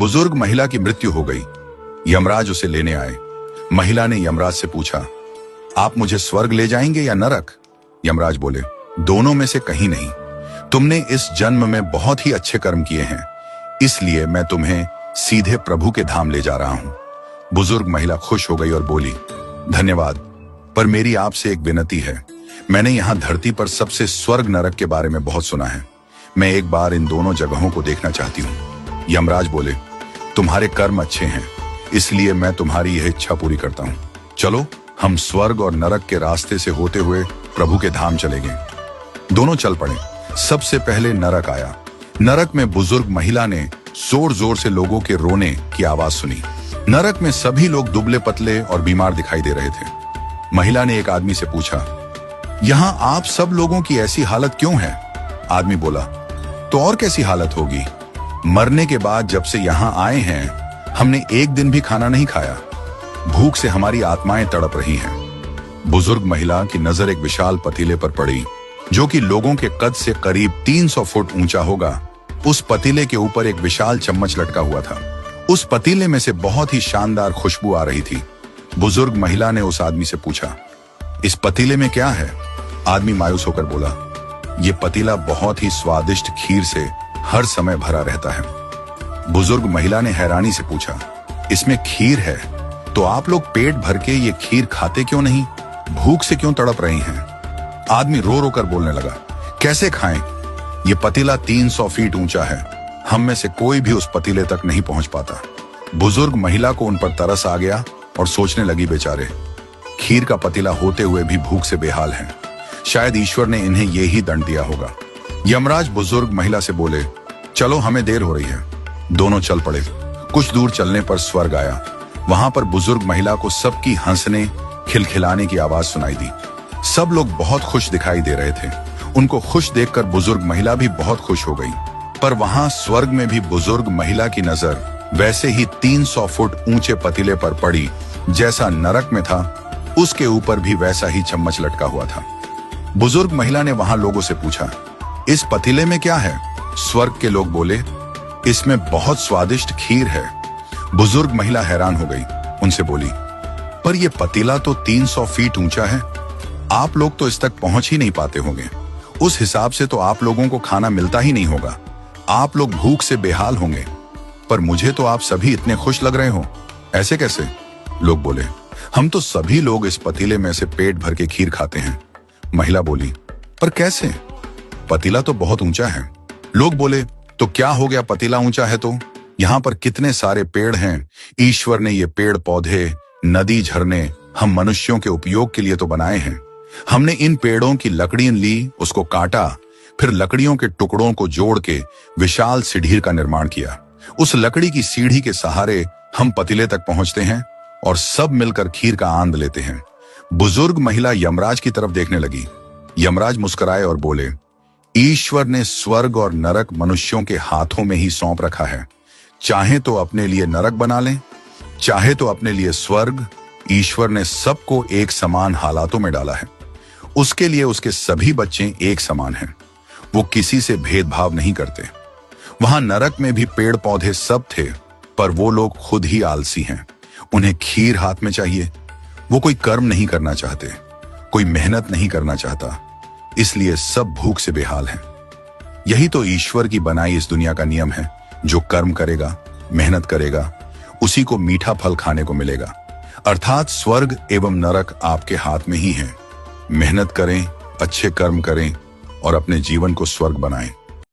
बुजुर्ग महिला की मृत्यु हो गई। यमराज उसे लेने आए। महिला ने यमराज से पूछा, आप मुझे स्वर्ग ले जाएंगे या नरक? यमराज बोले, दोनों में से कहीं नहीं। तुमने इस जन्म में बहुत ही अच्छे कर्म किए हैं, इसलिए मैं तुम्हें सीधे प्रभु के धाम ले जा रहा हूं। बुजुर्ग महिला खुश हो गई और बोली, धन्यवाद, पर मेरी आपसे एक विनती है। मैंने यहाँ धरती पर सबसे स्वर्ग नरक के बारे में बहुत सुना है। मैं एक बार इन दोनों जगहों को देखना चाहती हूँ। यमराज बोले, तुम्हारे कर्म अच्छे हैं, इसलिए मैं तुम्हारी यह इच्छा पूरी करता हूँ। चलो हम स्वर्ग और नरक के रास्ते से होते हुए प्रभु के धाम चले गए। दोनों चल पड़े। सबसे पहले नरक आया। नरक में बुजुर्ग महिला ने जोर जोर से लोगों के रोने की आवाज सुनी। नरक में सभी लोग दुबले पतले और बीमार दिखाई दे रहे थे। महिला ने एक आदमी से पूछा, यहाँ आप सब लोगों की ऐसी हालत क्यों है? आदमी बोला, तो और कैसी हालत होगी? मरने के बाद जब से यहाँ आए हैं, हमने एक दिन भी खाना नहीं खाया। भूख से हमारी आत्माएं तड़प रही हैं। बुजुर्ग महिला की नजर एक विशाल पतीले पर पड़ी, जो कि लोगों के कद से करीब 300 फुट ऊंचा होगा। उस पतीले के ऊपर एक विशाल चम्मच लटका हुआ था। उस पतीले में से बहुत ही शानदार खुशबू आ रही थी। बुजुर्ग महिला ने उस आदमी से पूछा, इस पतीले में क्या है? आदमी मायूस होकर बोला, ये पतीला बहुत ही स्वादिष्ट खीर से हर समय भरा रहता है। बुजुर्ग महिला ने हैरानी से पूछा, इसमें खीर है, तो आप लोग पेट भर के ये खीर खाते क्यों नहीं? भूख से क्यों तड़प रही हैं? आदमी रो रो कर बोलने लगा, कैसे खाएं? ये पतीला 300 फीट ऊंचा है, हम में से कोई भी उस पतीले तक नहीं पहुंच पाता। बुजुर्ग महिला को उन पर तरस आ गया और सोचने लगी, बेचारे खीर का पतीला होते हुए भी भूख से बेहाल हैं। शायद ईश्वर ने इन्हें यही दंड दिया होगा। यमराज बुजुर्ग महिला से बोले, चलो हमें देर हो रही है। दोनों चल पड़े। कुछ दूर चलने पर स्वर्ग आया। वहां पर बुजुर्ग महिला को सबकी हंसने खिलखिलाने की आवाज सुनाई दी। सब लोग बहुत खुश दिखाई दे रहे थे। उनको खुश देखकर बुजुर्ग महिला भी बहुत खुश हो गई। पर वहां स्वर्ग में भी बुजुर्ग महिला की नजर वैसे ही 300 फुट ऊंचे पतीले पर पड़ी जैसा नरक में था। उसके ऊपर भी वैसा ही चम्मच लटका हुआ था। बुजुर्ग महिला ने वहां लोगों से पूछा, इस पतीले में क्या है? स्वर्ग के लोग बोले, इसमें बहुत स्वादिष्ट खीर है। बुजुर्ग महिला हैरान हो गई। उनसे बोली, पर यह पतीला तो 300 फीट ऊंचा है, आप लोग तो इस तक पहुंच ही नहीं पाते होंगे। उस हिसाब से तो आप लोगों को खाना मिलता ही नहीं होगा। आप लोग भूख से बेहाल होंगे। पर मुझे तो आप सभी इतने खुश लग रहे हो, ऐसे कैसे? लोग बोले, हम तो सभी लोग इस पतीले में से पेट भर के खीर खाते हैं। महिला बोली, पर कैसे? पतीला तो बहुत ऊंचा है। लोग बोले, तो क्या हो गया, पतीला ऊंचा है तो? यहाँ पर कितने सारे पेड़ हैं। ईश्वर ने ये पेड़ पौधे, नदी, झरने हम मनुष्यों के उपयोग के लिए तो बनाए हैं। हमने इन पेड़ों की लकड़ियां ली, उसको काटा, फिर लकड़ियों के टुकड़ों को जोड़ के विशाल सीढ़ी का निर्माण किया। उस लकड़ी की सीढ़ी के सहारे हम पतीले तक पहुंचते हैं और सब मिलकर खीर का आनंद लेते हैं। बुजुर्ग महिला यमराज की तरफ देखने लगी। यमराज मुस्कुराए और बोले, ईश्वर ने स्वर्ग और नरक मनुष्यों के हाथों में ही सौंप रखा है। चाहे तो अपने लिए नरक बना लें, चाहे तो अपने लिए स्वर्ग। ईश्वर ने सबको एक समान हालातों में डाला है। उसके लिए उसके सभी बच्चे एक समान हैं। वो किसी से भेदभाव नहीं करते। वहां नरक में भी पेड़ पौधे सब थे, पर वो लोग खुद ही आलसी हैं। उन्हें खीर हाथ में चाहिए। वो कोई कर्म नहीं करना चाहते, कोई मेहनत नहीं करना चाहता, इसलिए सब भूख से बेहाल हैं। यही तो ईश्वर की बनाई इस दुनिया का नियम है। जो कर्म करेगा, मेहनत करेगा, उसी को मीठा फल खाने को मिलेगा। अर्थात स्वर्ग एवं नरक आपके हाथ में ही है। मेहनत करें, अच्छे कर्म करें और अपने जीवन को स्वर्ग बनाएं।